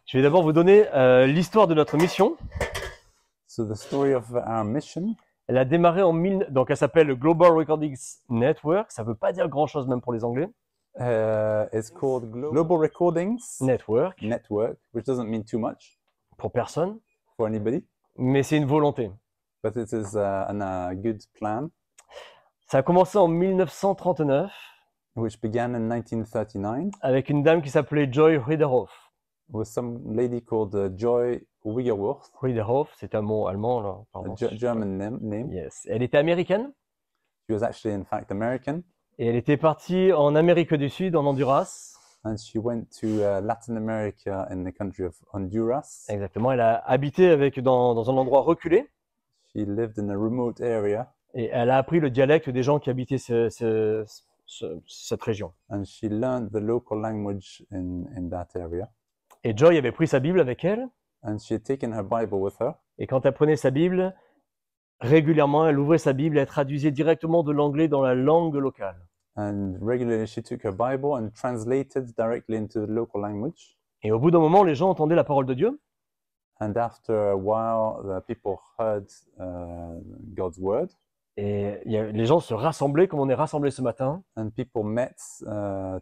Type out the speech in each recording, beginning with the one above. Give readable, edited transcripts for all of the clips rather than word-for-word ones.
Je vais d'abord vous donner l'histoire de notre mission. So the story of our mission, Elle a démarré donc elle s'appelle Global Recordings Network. Ça veut pas dire grand-chose même pour les Anglais. is called Global Recordings Network Network, which doesn't mean too much pour personne, for anybody, mais c'est une volonté. but it is a good plan, Ça a commencé en 1939 which began in 1939 avec une dame qui s'appelait Joy Riederhoff. with some lady called Joy Wiggerworth, Riederhoff, c'est un mot allemand là. a Pardon. German name. Yes. Elle était américaine She was actually, in fact, American, et elle était partie en Amérique du Sud, en Honduras. and she went to Latin America in the country of Honduras. Exactement. Elle a habité dans un endroit reculé She lived in a remote area, et elle a appris le dialecte des gens qui habitaient cette région. and she learned the local language in that area. Et Joy avait pris sa Bible avec elle. And she had taken her Bible with her. Et quand elle prenait sa Bible, régulièrement, elle ouvrait sa Bible et elle traduisait directement de l'anglais dans la langue locale. And regularly she took her Bible and translated directly into the local language. Et au bout d'un moment, les gens entendaient la parole de Dieu. And after a while, the people heard God's word. Et les gens se rassemblaient comme on est rassemblés ce matin. And people met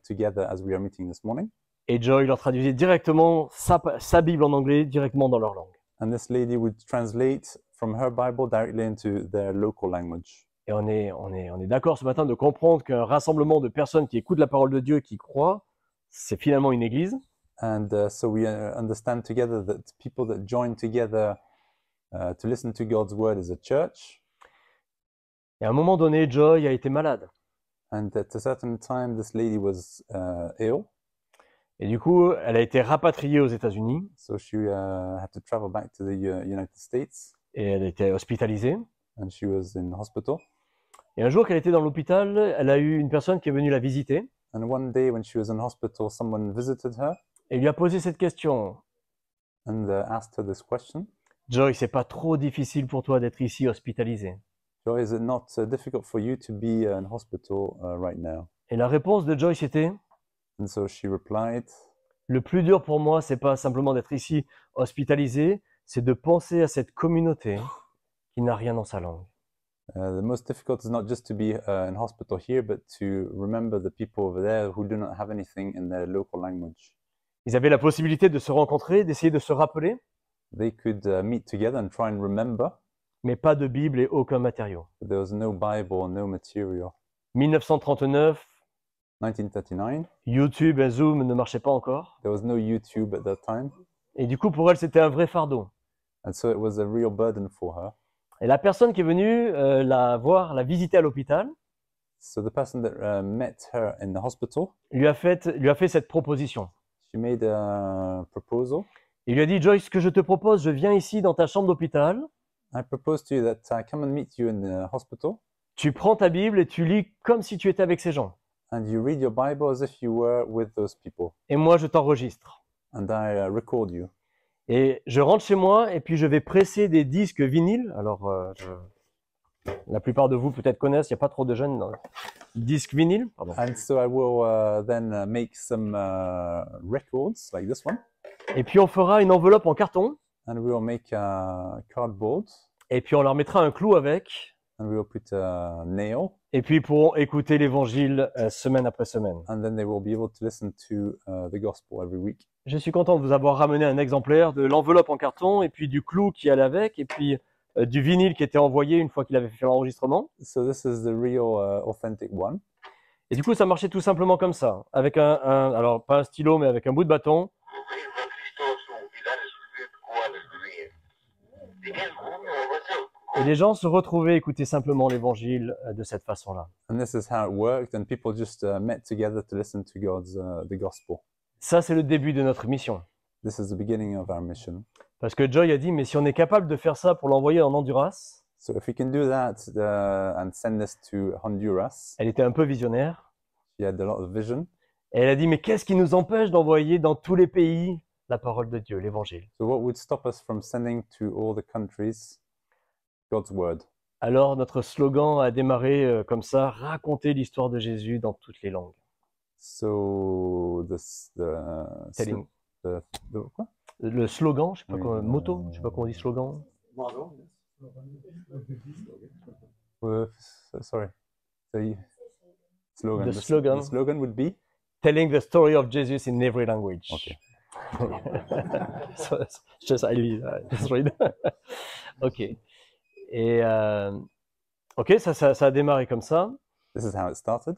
together as we are meeting this morning. Et Joy leur traduisait directement sa Bible en anglais, directement dans leur langue. And this lady would translate from her Bible directly into their local language. Et on est d'accord ce matin de comprendre qu'un rassemblement de personnes qui écoutent la parole de Dieu, qui croient, c'est finalement une église. And so we understand together that people that join together to listen to God's word is a church. Et à un moment donné, Joy a été malade. And at a certain time, this lady was ill. Et du coup, elle a été rapatriée aux États-Unis. So she had to travel back to the United States. Et elle était hospitalisée. And she was in hospital. Et un jour qu'elle était dans l'hôpital, elle a eu une personne qui est venue la visiter. And one day when she was in hospital, someone visited her. Et lui a posé cette question. And asked her this question. Joy, c'est pas trop difficile pour toi d'être ici hospitalisée? Joy, is it not difficult for you to be in hospital right now? Et la réponse de Joy, c'était: And so she replied, le plus dur pour moi, c'est pas simplement d'être ici hospitalisé, c'est de penser à cette communauté qui n'a rien dans sa langue. The most difficult is not just to be in hospital here, but to remember the people over there who do not have anything in their local language. Ils avaient la possibilité de se rencontrer, d'essayer de se rappeler, They could meet together and try and remember, mais pas de Bible et aucun matériau. but there was no Bible, no material. 1939, 1939, YouTube et Zoom ne marchaient pas encore. there was no YouTube at that time, Et du coup, pour elle, c'était un vrai fardeau. and so it was a real burden for her. Et la personne qui est venue la visiter à l'hôpital, So the person that met her in the hospital, lui a fait cette proposition. she made a proposal. Il lui a dit: Joyce, ce que je te propose, je viens ici dans ta chambre d'hôpital, I propose to you that I come and meet you in the hospital, tu prends ta Bible et tu lis comme si tu étais avec ces gens. and you read your Bible as if you were with those people, Et moi, je t'enregistre. and I record you. Et je rentre chez moi et puis je vais presser des disques vinyles. Alors, la plupart de vous peut-être connaissent, il n'y a pas trop de jeunes dans disques vinyles. Pardon. And so I will then make some records like this one, Et puis on fera une enveloppe en carton and we will make a cardboard, et puis on leur mettra un clou avec. and we will put a nail, Et puis ils pourront écouter l'évangile semaine après semaine. and then they will be able to listen to the gospel every week. Je suis content de vous avoir ramené un exemplaire de l'enveloppe en carton et puis du clou qui allait avec et puis du vinyle qui était envoyé une fois qu'il avait fait l'enregistrement. So this is the real authentic one. Et du coup, ça marchait tout simplement comme ça, avec alors pas un stylo, mais avec un bout de bâton. Et les gens se retrouvaient écouter simplement l'évangile de cette façon-là. And this is how it worked, and people just met together to listen to the gospel. Ça, c'est le début de notre mission. This is the beginning of our mission. Parce que Joy a dit, mais si on est capable de faire ça pour l'envoyer en Honduras, So if we can do that and send this to Honduras, elle était un peu visionnaire, she had a lot of vision. et elle a dit, mais qu'est-ce qui nous empêche d'envoyer dans tous les pays la parole de Dieu, l'évangile? So what would stop us from sending to all the countries God's word? Alors notre slogan a démarré comme ça, raconter l'histoire de Jésus dans toutes les langues. So Telling. Quoi? le slogan, je sais pas Oui, comment, motto, je sais pas comment on dit slogan. Sorry. The slogan. The The slogan. slogan would be. Telling the story of Jesus in every language. Okay. So it's just just read. Ok. Et ok, ça a démarré comme ça. This is how it started.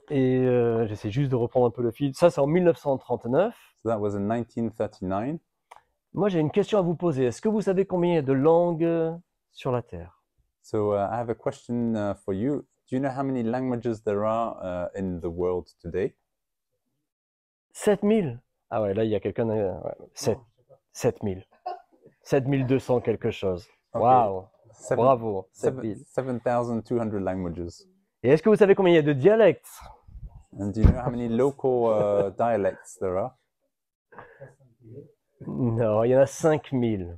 Et j'essaie juste de reprendre un peu le fil. Ça, c'est en 1939. So that was in 1939. Moi, j'ai une question à vous poser. Est-ce que vous savez combien il y a de langues sur la Terre? So I have a question for you. Do you know how many languages there are in the world today? 7000. Ah ouais, là, il y a quelqu'un... Ouais, 7000. 7200 quelque chose. Okay. Waouh. Seven- Bravo. 7000. 7,200 languages. Et est-ce que vous savez combien il y a de dialectes? And do you know how many local dialects there are? Non, il y en a 5000.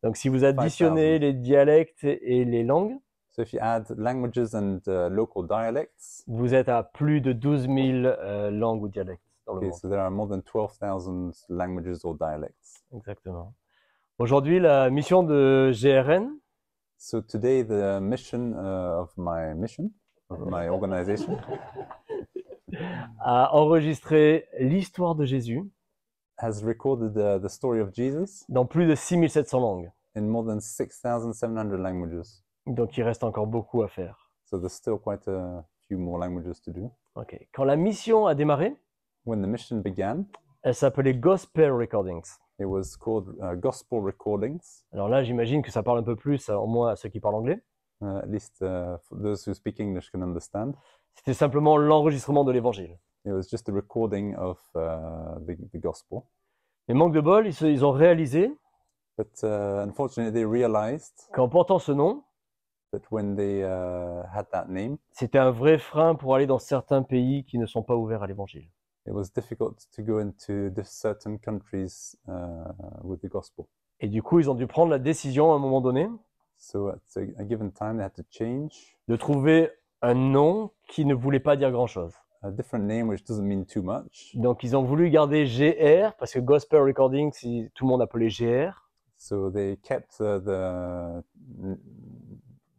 Donc, si vous additionnez 5000. les dialectes et les langues, So if you add languages and local dialects, vous êtes à plus de 12 000 langues ou dialectes dans le okay, monde. so there are more than 12,000 languages or dialects. Exactement. Aujourd'hui, la mission de GRN, So today the mission of my organization, a enregistré l'histoire de Jésus has recorded the story of Jesus dans plus de 6700 langues. in more than 6,700 languages. Donc, il reste encore beaucoup à faire. So there's still quite a few more languages to do. Ok. Quand la mission a démarré, When the mission began, elle s'appelait Gospel Recordings. it was called Gospel Recordings. Alors là, j'imagine que ça parle un peu plus, au moins à ceux qui parlent anglais. At least for those who speak English can understand. C'était simplement l'enregistrement de l'évangile. It was just a recording of the gospel. Mais manque de bol, ils ont réalisé But unfortunately, they realized qu'en portant ce nom, that when they had that name, c'était un vrai frein pour aller dans certains pays qui ne sont pas ouverts à l'évangile. it was difficult to go into certain countries with the gospel. Et du coup, ils ont dû prendre la décision à un moment donné So at a given time, they had to change de trouver un nom qui ne voulait pas dire grand-chose. a different name, which doesn't mean too much. Donc, ils ont voulu garder GR, parce que Gospel Recording, si tout le monde appelait GR. So they kept the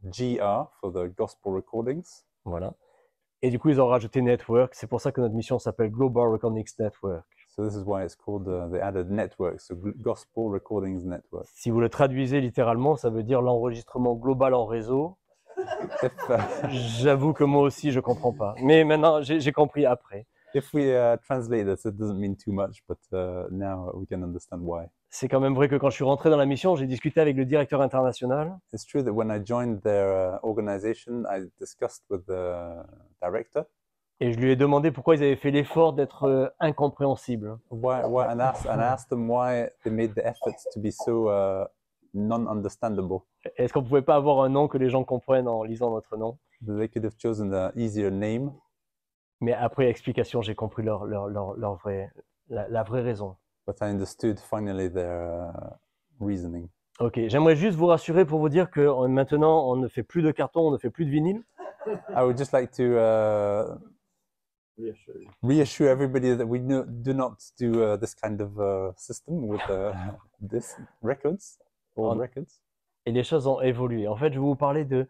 GR for the gospel recordings. Voilà. Et du coup, ils ont rajouté Network. C'est pour ça que notre mission s'appelle Global Recordings Network. So this is why it's called, they added network, so Gospel Recordings Network. Si vous le traduisez littéralement, ça veut dire l'enregistrement global en réseau. If, J'avoue que moi aussi, je comprends pas. Mais maintenant, j'ai compris après. if we translate this, it doesn't mean too much, but now we can understand why. C'est quand même vrai que quand je suis rentré dans la mission, j'ai discuté avec le directeur international. It's true that when I joined their organization, I discussed with the director. Et je lui ai demandé pourquoi ils avaient fait l'effort d'être incompréhensibles. And I asked them why they made the efforts to be so non-understandable. Est-ce qu'on pouvait pas avoir un nom que les gens comprennent en lisant notre nom? They could have chosen an easier name. Mais après explication, j'ai compris la vraie raison. But I understood finally their reasoning. Ok, j'aimerais juste vous rassurer pour vous dire que maintenant, on ne fait plus de carton, on ne fait plus de vinyle. I would just like to reassure everybody that we do not do this kind of system with this records, old records. Et les choses ont évolué. En fait, je vais vous parler de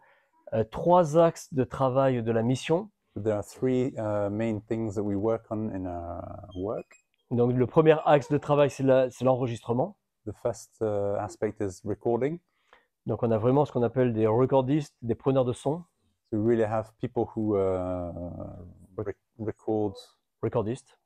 3 axes de travail de la mission. There are 3 main things that we work on in our work. Donc, le premier axe de travail, c'est l'enregistrement. The first aspect is recording. Donc, on a vraiment ce qu'on appelle des recordistes, des preneurs de son. So we really have people who record. Recordistes.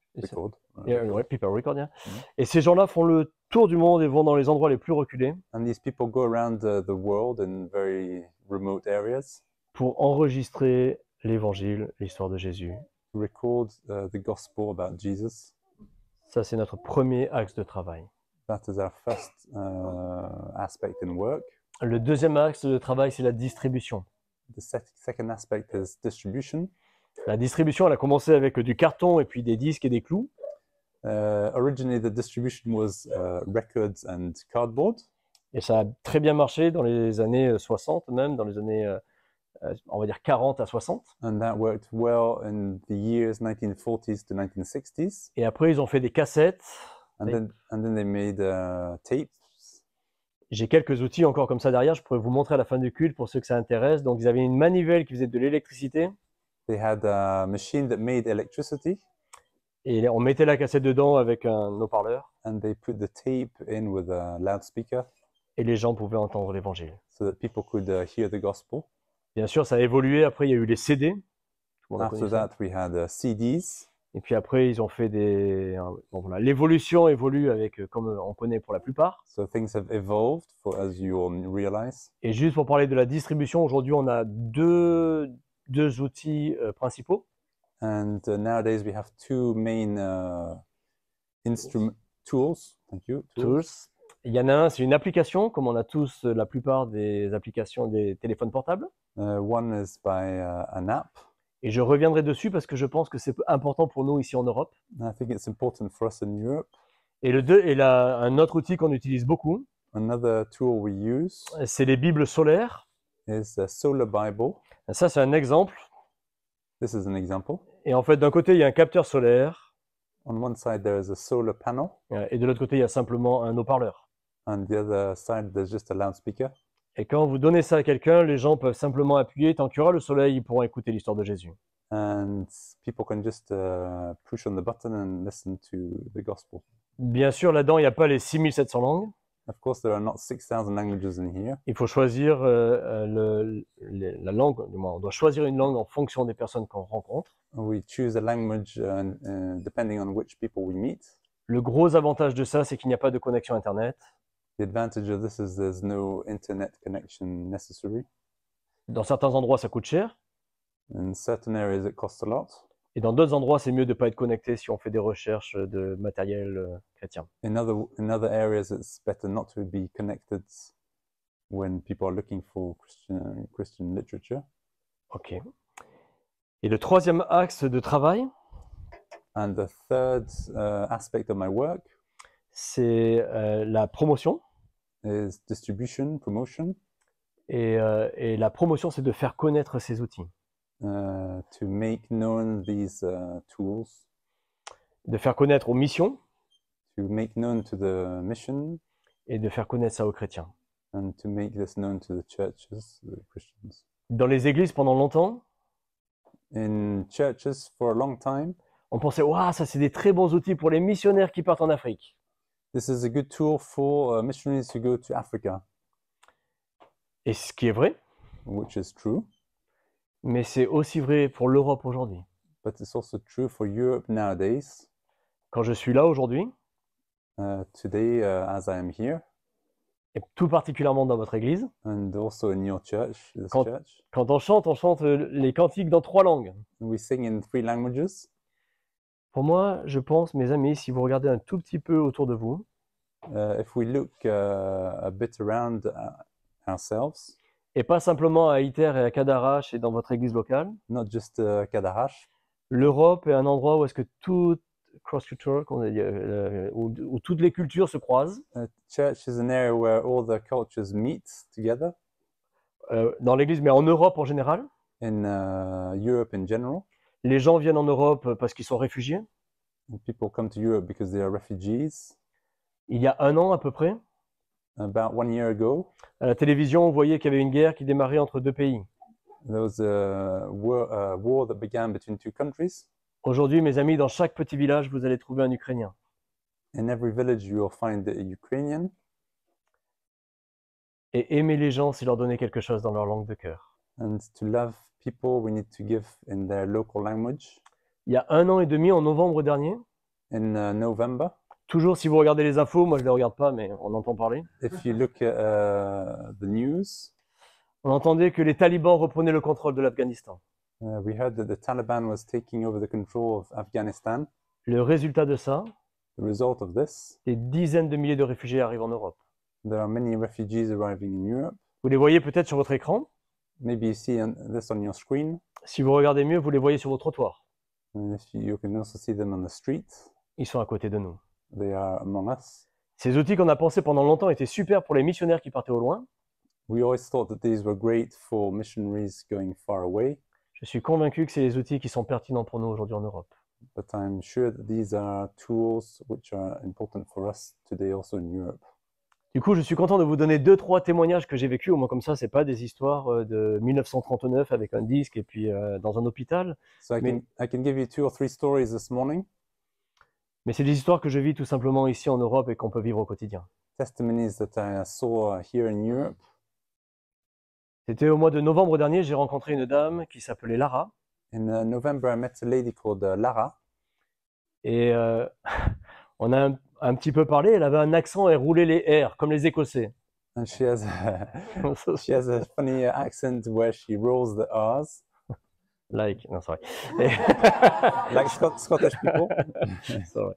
Yeah, people record, yeah. Et ces gens-là font le tour du monde et vont dans les endroits les plus reculés. And these people go around the world in very remote areas. Pour enregistrer l'évangile, l'histoire de Jésus. Record the gospel about Jesus. Ça, c'est notre premier axe de travail. That is our first aspect in work. Le deuxième axe de travail, c'est la distribution. The second aspect is distribution. La distribution, elle a commencé avec du carton et puis des disques et des clous. Originally, the distribution was records and cardboard. Et ça a très bien marché dans les années 60, même dans les années, on va dire 40 à 60. And that worked well in the years 1940s to 1960s. Et après, ils ont fait des cassettes. And then they made tapes. J'ai quelques outils encore comme ça derrière, je pourrais vous montrer à la fin du culte pour ceux que ça intéresse. Donc, ils avaient une manivelle qui faisait de l'électricité They had a machine that made electricity, et on mettait la cassette dedans avec un haut-parleur and they put the tape in with a loudspeaker et les gens pouvaient entendre l'évangile. so that people could hear the gospel. Bien sûr, ça a évolué. Après, il y a eu les CD. Tout le monde a After connu ça. that, we had CDs. Et puis après, ils ont fait des... Bon, voilà. L'évolution évolue avec, comme on connaît pour la plupart. So things have evolved, as you all realize. Et juste pour parler de la distribution, aujourd'hui, on a deux outils principaux. And nowadays, we have two main tools. Thank you. Tools. Il y en a un, c'est une application, comme on a tous la plupart des applications des téléphones portables. One is by an app. Et je reviendrai dessus parce que je pense que c'est important pour nous ici en Europe. I think it's important for us in Europe. Et un autre outil qu'on utilise beaucoup, Another tool we use c'est les Bibles solaires. is a solar Bible. Ça, c'est un exemple. This is an example. Et en fait, d'un côté, il y a un capteur solaire. On one side, there is a solar panel. Et de l'autre côté, il y a simplement un haut-parleur. On the other side, there's just a loudspeaker. Et quand vous donnez ça à quelqu'un, les gens peuvent simplement appuyer. Tant qu'il y aura le soleil, ils pourront écouter l'histoire de Jésus. And people can just push on the button and listen to the gospel. Bien sûr, là-dedans, il n'y a pas les 6700 langues. Of course, there are not 6,000 languages in here. Il faut choisir la langue. On doit choisir une langue en fonction des personnes qu'on rencontre. We choose a language depending on which people we meet. Le gros avantage de ça, c'est qu'il n'y a pas de connexion Internet. The advantage of this is there's no internet connection necessary. Dans certains endroits, ça coûte cher. In certain areas, it costs a lot. Et dans d'autres endroits, c'est mieux de ne pas être connecté si on fait des recherches de matériel chrétien. In other areas, it's better not to be connected when people are looking for Christian literature. Ok. Et le troisième axe de travail, And the third aspect of my work c'est la promotion. is distribution, promotion. Et la promotion, c'est de faire connaître ces outils. To make known these tools, De faire connaître aux missions to make known to the mission, et de faire connaître ça aux chrétiens. and to make this known to the churches, the Christians. Dans les églises, pendant longtemps, In churches for a long time, on pensait, waouh, ça c'est des très bons outils pour les missionnaires qui partent en Afrique. this is a good tool for missionaries who go to Africa, Et ce qui est vrai, which is true, mais c'est aussi vrai pour l'Europe aujourd'hui. but it's also true for Europe nowadays. Quand je suis là aujourd'hui, Today, as I am here, et tout particulièrement dans votre église, and also in your church, this Quand- church, quand on chante les cantiques dans 3 langues. we sing in 3 languages. Pour moi, je pense, mes amis, si vous regardez un tout petit peu autour de vous, If we look a bit around ourselves, et pas simplement à Iter et à Cadarache et dans votre église locale, not just Kadahash, l'Europe est un endroit où est-ce que tout cross-culture, où toutes les cultures se croisent. church is an area where all the cultures meet together. Dans l'église, mais en Europe en général. In Europe in general, Les gens viennent en Europe parce qu'ils sont réfugiés. and people come to Europe because they are refugees. Il y a 1 an à peu près, About 1 year ago, à la télévision, on voyait qu'il y avait une guerre qui démarrait entre 2 pays. there was a war that began between 2 countries. Aujourd'hui, mes amis, dans chaque petit village, vous allez trouver un Ukrainien. In every village, you will find a Ukrainian. Et aimer les gens, c'est leur donner quelque chose dans leur langue de cœur. And to love people, we need to give in their local language. Il y a 1 an et demi, en novembre dernier, In November, toujours si vous regardez les infos, moi je ne les regarde pas, mais on entend parler, if you look at the news, on entendait que les talibans reprenaient le contrôle de l'Afghanistan. we heard that the Taliban was taking over the control of Afghanistan. Le résultat de ça, The result of this, des dizaines de milliers de réfugiés arrivent en Europe. there are many refugees arriving in Europe. Vous les voyez peut-être sur votre écran. Maybe you see this on your screen. Si vous regardez mieux, vous les voyez sur vos trottoirs. And if you can also see them on the street. Ils sont à côté de nous. They are among us. Ces outils qu'on a pensés pendant longtemps étaient super pour les missionnaires qui partaient au loin. We always thought that these were great for missionaries going far away. Je suis convaincu que c'est les outils qui sont pertinents pour nous aujourd'hui en Europe. but I'm sure that these are tools which are important for us today also in Europe. Du coup, je suis content de vous donner 2-3 témoignages que j'ai vécus. Au moins comme ça, c'est pas des histoires de 1939 avec un disque et puis dans un hôpital. So Mais- I can give you 2 or 3 stories this morning, Mais c'est des histoires que je vis tout simplement ici en Europe et qu'on peut vivre au quotidien. testimonies that I saw here in Europe. C'était au mois de novembre dernier, j'ai rencontré une dame qui s'appelait Lara. In November, I met a lady called Lara, Et on a un petit peu parlé, elle avait un accent et roulait les R, comme les Écossais. and she has she has a funny accent where she rolls the R's, Like, non, c'est vrai. Et, like Scottish people. c'est vrai.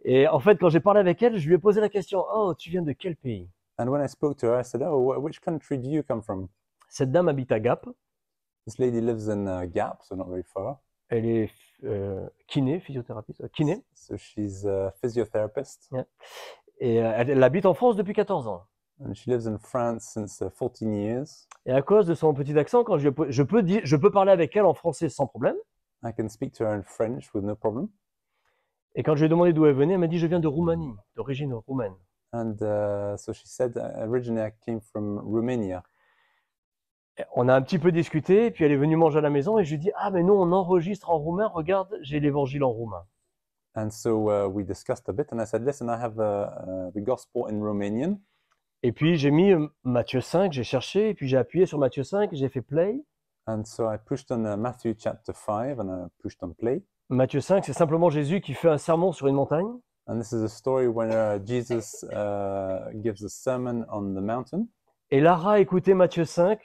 Et en fait, quand j'ai parlé avec elle, je lui ai posé la question, oh, tu viens de quel pays? And when I spoke to her, I said, "Oh, which country do you come from?" Cette dame habite à Gap, This lady lives in Gap, so not very far. elle est kiné, physiothérapeute, kiné, So she's a physiotherapist, et elle habite en France depuis 14 ans. and she lives in France since 14 years. Et à cause de son petit accent, quand je peux parler avec elle en français sans problème. I can speak to her in French with no problem. Et quand je lui ai demandé d'où elle venait, elle m'a dit, je viens de Roumanie, d'origine roumaine. And so she said, originally I came from Romania. On a un petit peu discuté, puis elle est venue manger à la maison et je lui ai dit, ah mais non, on enregistre en roumain, regarde, j'ai l'évangile en roumain. And so we discussed a bit, and I said, listen, I have the gospel in Romanian. Et puis j'ai mis Matthieu 5, j'ai cherché, et puis j'ai appuyé sur Matthieu 5, j'ai fait play. And so I pushed on Matthew chapter 5, and I pushed on play. Matthieu 5, c'est simplement Jésus qui fait un sermon sur une montagne. And this is a story where Jesus gives a sermon on the mountain. Et Lara écoutait Matthieu 5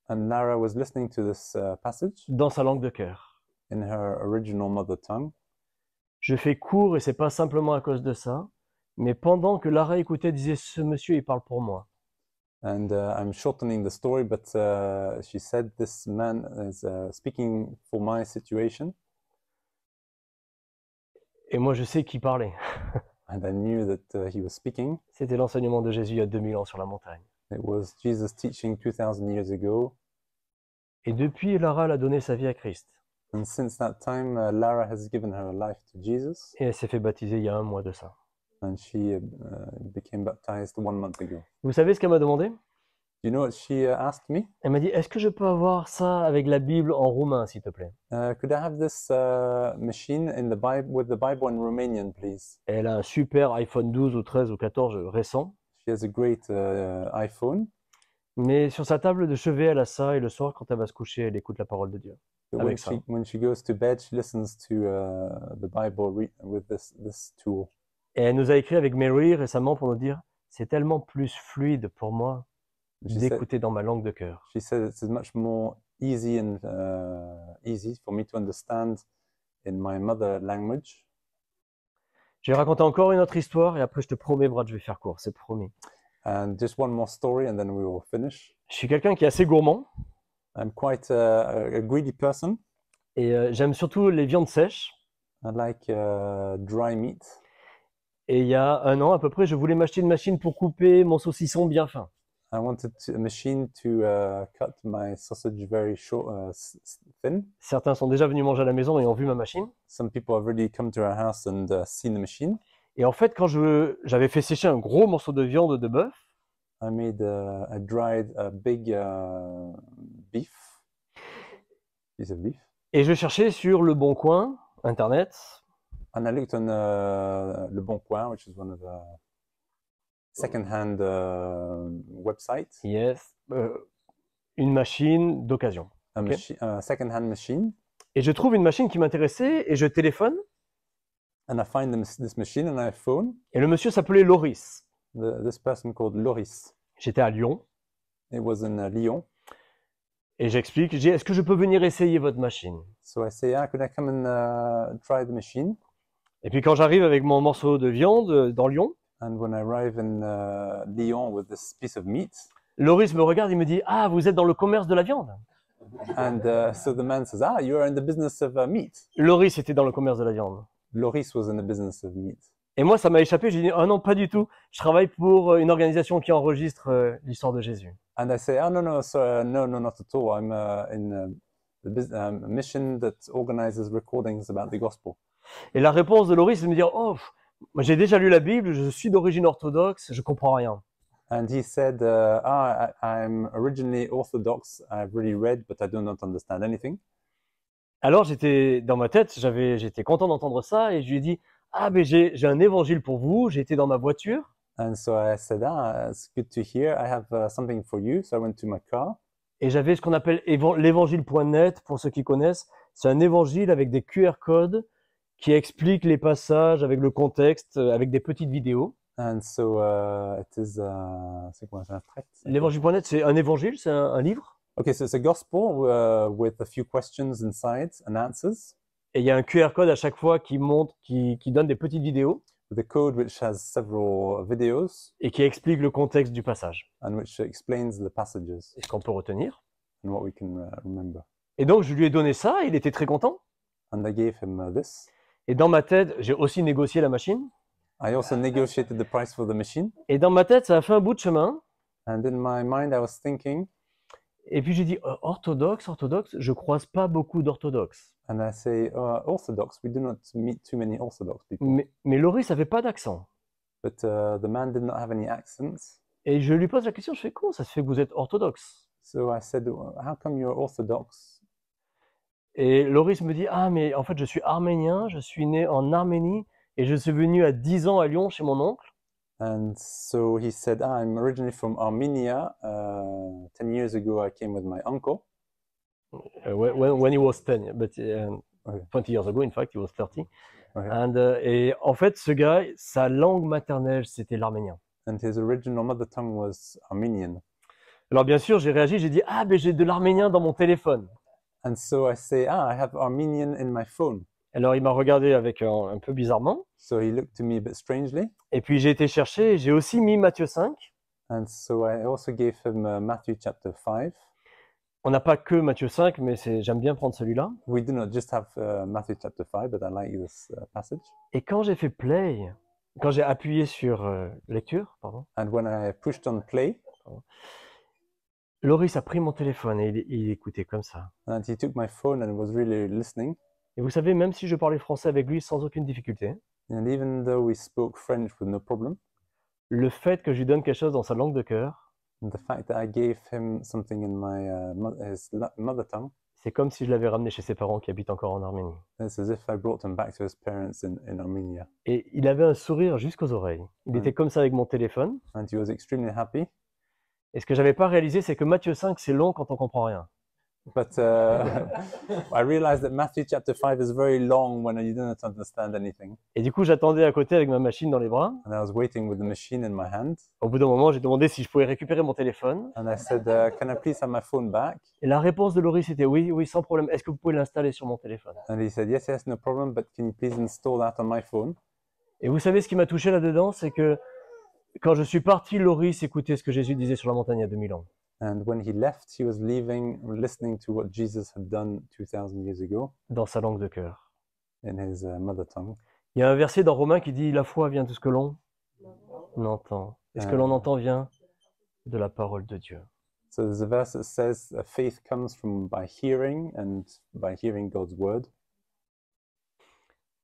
And Lara was listening to this passage dans sa langue de cœur. in her original mother tongue. Je fais court et c'est pas simplement à cause de ça, mais pendant que Lara écoutait, elle disait, ce monsieur, il parle pour moi. And I'm shortening the story, but she said this man is speaking for my situation. Et moi, je sais qui parlait. And I knew that he was speaking. C'était l'enseignement de Jésus il y a 2000 ans sur la montagne. It was Jesus teaching 2000 years ago. Et depuis, Lara a donné sa vie à Christ. And since that time, Lara has given her life to Jesus. Et elle s'est fait baptiser il y a un mois de ça. And she became baptized 1 month ago. Vous savez ce qu'elle m'a demandé? You know what she asked me? Elle m'a dit, est-ce que je peux avoir ça avec la Bible en roumain, s'il te plaît? Could I have this machine in the Bible with the Bible in Romanian, please? Elle a un super iPhone 12 ou 13 ou 14 récent. She has a great iPhone. Mais sur sa table de chevet, elle a ça, et le soir, quand elle va se coucher, elle écoute la parole de Dieu. But Avec ça. when she goes to bed, she listens to the Bible with this tool. Et elle nous a écrit avec Mary récemment pour nous dire, c'est tellement plus fluide pour moi She said, d'écouter dans ma langue de cœur. she said it's much more easy and easy for me to understand in my mother language. Je vais raconter encore une autre histoire, et après je te promets, Brad, je vais faire court, c'est promis. And just one more story, and then we will finish. Je suis quelqu'un qui est assez gourmand, I'm quite a greedy person. et j'aime surtout les viandes sèches. I like dry meat. Et il y a un an à peu près, je voulais m'acheter une machine pour couper mon saucisson bien fin. I wanted a machine to cut my sausage very short, thin. Certains sont déjà venus manger à la maison et ont vu ma machine. Some people have already come to our house and seen the machine. Et en fait, quand j'avais fait sécher un gros morceau de viande de bœuf, I made I dried a big beef, piece of beef, et je cherchais sur Le Bon Coin, Internet, and I looked on Le Bon Coin, which is one of the second-hand websites, yes, une machine d'occasion. Ok. a second-hand machine, Et je trouve une machine qui m'intéressait et je téléphone. and I find this machine and I phone Et le monsieur s'appelait Loris. this person called Loris. J'étais à Lyon It was in Lyon. et j'explique, je dis, est-ce que je peux venir essayer votre machine? So I say, could I come and try the machine? Et puis quand j'arrive avec mon morceau de viande dans Lyon, And when I arrive in Lyon with this piece of meat, Loris me regarde et me dit, ah, vous êtes dans le commerce de la viande? and so the man says, you are in the business of meat. Loris était dans le commerce de la viande. Loris was in the business of meat. Et moi, ça m'a échappé. J'ai dit, ah non, pas du tout. Je travaille pour une organisation qui enregistre l'histoire de Jésus. And I say, no, not at all. I'm in a mission that organizes recordings about the gospel. Et la réponse de Loris, c'est de me dire, oh, moi j'ai déjà lu la Bible, je suis d'origine orthodoxe, je comprends rien. And he said, I'm originally Orthodox. I've really read, but I do not understand anything. Alors j'étais dans ma tête, j'étais content d'entendre ça et je lui ai dit, ah ben j'ai un évangile pour vous, j'ai été dans ma voiture. And so I said, it's good to hear. I have something for you. So I went to my car. Et j'avais ce qu'on appelle l'évangile.net, pour ceux qui connaissent. C'est un évangile avec des QR codes qui expliquent les passages avec le contexte, avec des petites vidéos. And so it is, c'est quoi, c'est un tract? L'évangile.net, c'est un évangile, c'est un livre. Okay, so it's a gospel with a few questions inside and answers. Et il y a un QR code à chaque fois qui montre, qui donne des petites vidéos With a code which has several videos et qui explique le contexte du passage and which explains the passages et ce qu'on peut retenir. and what we can remember. Et donc je lui ai donné ça, il était très content. And I gave him this. Et dans ma tête, j'ai aussi négocié la machine. I also negotiated the price for the machine. Et dans ma tête, ça a fait un bout de chemin. And in my mind, I was thinking, Et puis j'ai dit, orthodoxe, je croise pas beaucoup d'orthodoxes. and I say, Orthodox, we do not meet too many Orthodox people. Mais Loris avait pas d'accent. But the man did not have any accents. Et je lui pose la question, je fais, comment ça se fait que vous êtes orthodoxe? So I said, how come you're Orthodox? Et Loris me dit, ah mais en fait je suis arménien, je suis né en Arménie et je suis venu à 10 ans à Lyon chez mon oncle. And so he said, I'm originally from Armenia. 10 years ago, I came with my uncle. When he was 10, but 20 years ago, in fact, he was 30. Okay. And, et en fait, ce gars, sa langue maternelle, c'était l'arménien. And his original mother tongue was Armenian. Alors bien sûr, j'ai réagi, j'ai dit, ah, mais j'ai de l'arménien dans mon téléphone. And so I say, I have Armenian in my phone. Alors il m'a regardé avec un peu bizarrement. So he looked to me a bit strangely. Et puis j'ai été chercher, j'ai aussi mis Matthieu 5. And so I also gave him Matthew chapter 5. On n'a pas que Matthieu 5, mais j'aime bien prendre celui-là. We do not just have Matthew chapter 5, but I like this passage. Et quand j'ai fait play, quand j'ai appuyé sur lecture, pardon, And when I pushed on play, Loris a pris mon téléphone et il écoutait comme ça. and he took my phone and was really listening. Et vous savez, même si je parlais français avec lui sans aucune difficulté, And even though we spoke French with no problem, le fait que je lui donne quelque chose dans sa langue de cœur, and the fact that I gave him something in my his mother tongue, c'est comme si je l'avais ramené chez ses parents qui habitent encore en Arménie. it's as if I brought him back to his parents in Armenia. Et il avait un sourire jusqu'aux oreilles. Il était comme ça avec mon téléphone. And he was extremely happy. Et ce que j'avais pas réalisé, c'est que Matthieu 5, c'est long quand on comprend rien. But I realized that Matthew chapter 5 is very long when you don't understand anything. Et du coup, j'attendais à côté avec ma machine dans les bras. And I was waiting with the machine in my hand. Au bout d'un moment, j'ai demandé si je pouvais récupérer mon téléphone. And I said, can I please have my phone back? Et la réponse de Loris était oui, oui, sans problème. Est-ce que vous pouvez l'installer sur mon téléphone? And he said, yes, no problem, but can you please install that on my phone? Et vous savez ce qui m'a touché là-dedans, c'est que quand je suis parti, Loris écoutait ce que Jésus disait sur la montagne il y a 2000 ans. And when he left, he was leaving, listening to what Jesus had done 2000 years ago Dans sa langue de cœur. in his mother tongue. Il y a un verset dans Romains qui dit « La foi vient de ce que l'on entend. Et ce que l'on entend vient de la parole de Dieu. » So there's a verse that says, faith comes by hearing and by hearing God's word.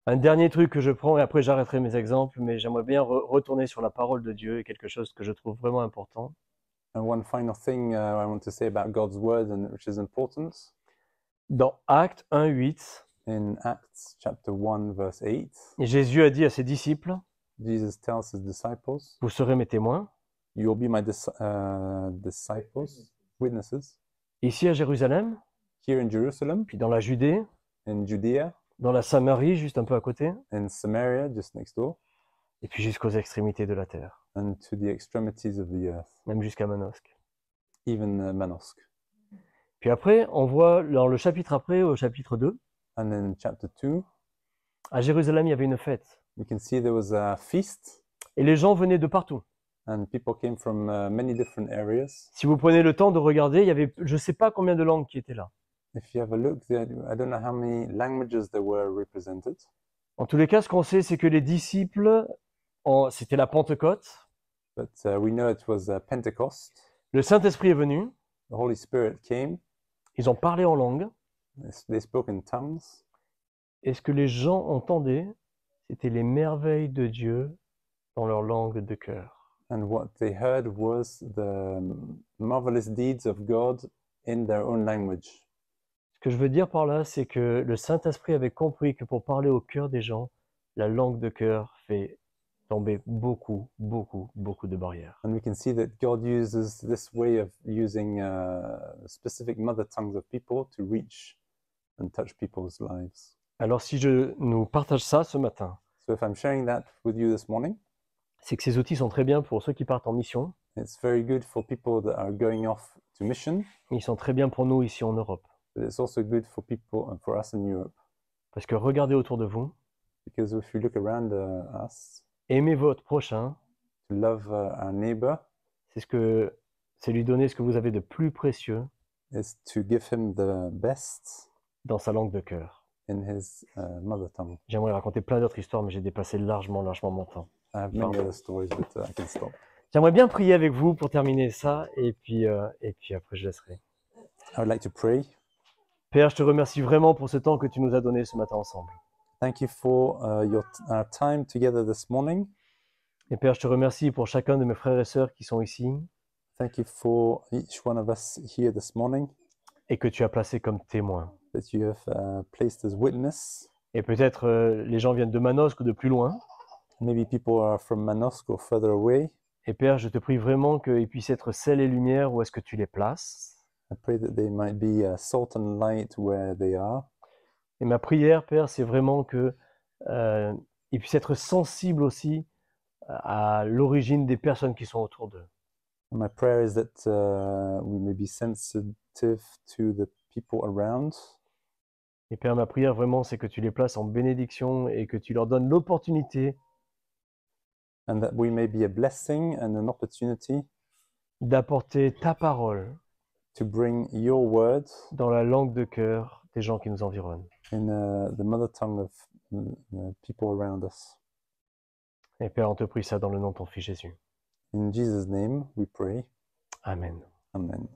Un dernier truc que je prends, et après j'arrêterai mes exemples, mais j'aimerais bien retourner sur la parole de Dieu et quelque chose que je trouve vraiment important. And one final thing I want to say about God's word, and which is important, Dans Actes 1:8, in Acts chapter 1, verse 8, Jésus a dit à ses disciples, Jesus tells his disciples, vous serez mes témoins, you will be my disciples, witnesses, ici à Jérusalem, here in Jerusalem, puis dans la Judée, in Judea, dans la Samarie, juste un peu à côté, in Samaria, just next door, et puis jusqu'aux extrémités de la terre, and to the extremities of the earth, même jusqu'à Manosque. even Manosque. Puis après, on voit dans le chapitre après, au chapitre 2, And in chapter 2, à Jérusalem, il y avait une fête. we can see there was a feast, Et les gens venaient de partout. and people came from many different areas. Si vous prenez le temps de regarder, il y avait je ne sais pas combien de langues qui étaient là. If you have a look, I don't know how many languages there were represented. En tous les cas, ce qu'on sait, c'est que les disciples, c'était la Pentecôte. But we know it was Pentecost. Le Saint-Esprit est venu. The Holy Spirit came. Ils ont parlé en langue. They spoke in tongues. Et ce que les gens entendaient, c'était les merveilles de Dieu dans leur langue de cœur. And what they heard was the marvelous deeds of God in their own language. Ce que je veux dire par là, c'est que le Saint-Esprit avait compris que pour parler au cœur des gens, la langue de cœur fait tomber beaucoup de barrières. And we can see that God uses this way of using specific mother tongues of people to reach and touch people's lives. Alors si je nous partage ça ce matin, So if I'm sharing that with you this morning, c'est que ces outils sont très bien pour ceux qui partent en mission, it's very good for people that are going off to mission, mais ils sont très bien pour nous ici en Europe. but it's also good for people and for us in Europe. Parce que regardez autour de vous, Because if you look around us, aimez votre prochain, to love our neighbor c'est lui donner ce que vous avez de plus précieux is to give him the best dans sa langue de cœur. in his mother tongue. J'aimerais raconter plein d'autres histoires, mais j'ai dépassé largement mon temps. I have many other stories, but I can stop. J'aimerais bien prier avec vous pour terminer ça, et puis après je laisserai. I would like to pray. Père, je te remercie vraiment pour ce temps que tu nous as donné ce matin ensemble. Thank you for our time together this morning. Et Père, je te remercie pour chacun de mes frères et sœurs qui sont ici, Thank you for each one of us here this morning et que tu as placé comme témoins. that you have placed as witness. Et peut-être les gens viennent de Manosque ou de plus loin. Maybe people are from Manosque or further away. Et Père, je te prie vraiment qu'ils puissent être sel et lumière où est-ce que tu les places. I pray that they might be salt and light where they are. Et ma prière, Père, c'est vraiment qu'ils puissent être sensibles aussi à l'origine des personnes qui sont autour d'eux. And my prayer is that we may be sensitive to the people around. Et Père, ma prière vraiment, c'est que tu les places en bénédiction et que tu leur donnes l'opportunité And that we may be a blessing and an opportunity d'apporter ta parole to bring your word dans la langue de cœur des gens qui nous environnent. in the mother tongue of people around us. Et Père, on te prie ça dans le nom de ton Fils Jésus. In Jesus' name we pray. Amen. Amen.